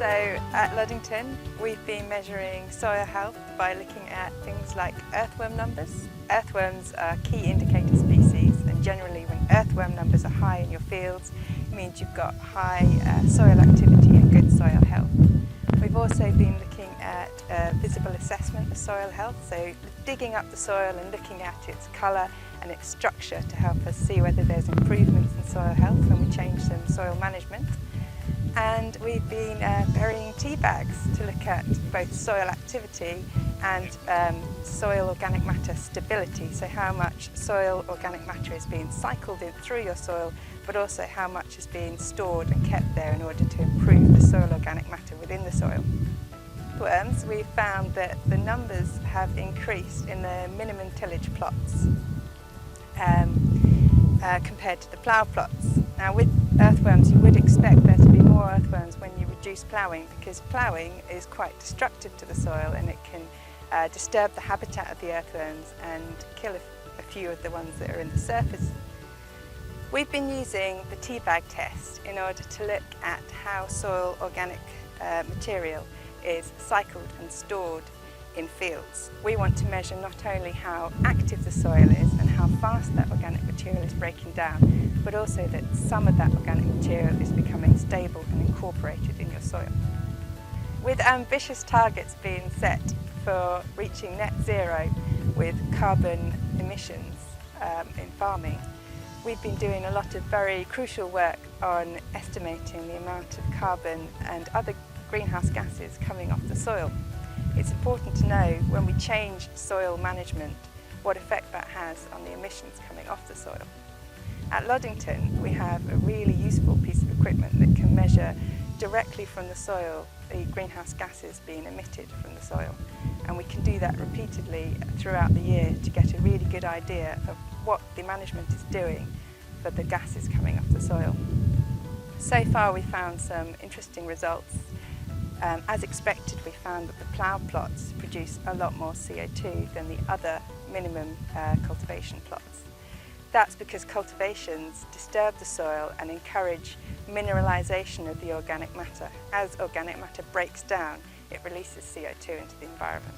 So at Luddington, we've been measuring soil health by looking at things like earthworm numbers. Earthworms are key indicator species, and generally when earthworm numbers are high in your fields, it means you've got high soil activity and good soil health. We've also been looking at visible assessment of soil health, so digging up the soil and looking at its colour and its structure to help us see whether there's improvements in soil health when we change some soil management. And we've been burying tea bags to look at both soil activity and soil organic matter stability, so how much soil organic matter is being cycled in through your soil, but also how much is being stored and kept there in order to improve the soil organic matter within the soil. Earthworms, we've found that the numbers have increased in the minimum tillage plots compared to the plough plots. Now with earthworms you would expect there to be more earthworms when you reduce ploughing, because ploughing is quite destructive to the soil and it can disturb the habitat of the earthworms and kill a few of the ones that are in the surface. We've been using the tea bag test in order to look at how soil organic material is cycled and stored in fields. We want to measure not only how active the soil is and how fast that organic material is breaking down, but also that some of that organic material is becoming stable and incorporated in your soil. With ambitious targets being set for reaching net zero with carbon emissions in farming, we've been doing a lot of very crucial work on estimating the amount of carbon and other greenhouse gases coming off the soil. It's important to know when we change soil management what effect that has on the emissions coming off the soil. At Luddington we have a really useful piece of equipment that can measure directly from the soil the greenhouse gases being emitted from the soil, and we can do that repeatedly throughout the year to get a really good idea of what the management is doing for the gases coming off the soil. So far we found some interesting results. As expected, we found that the plough plots produce a lot more CO2 than the other minimum cultivation plots. That's because cultivations disturb the soil and encourage mineralisation of the organic matter. As organic matter breaks down, it releases CO2 into the environment.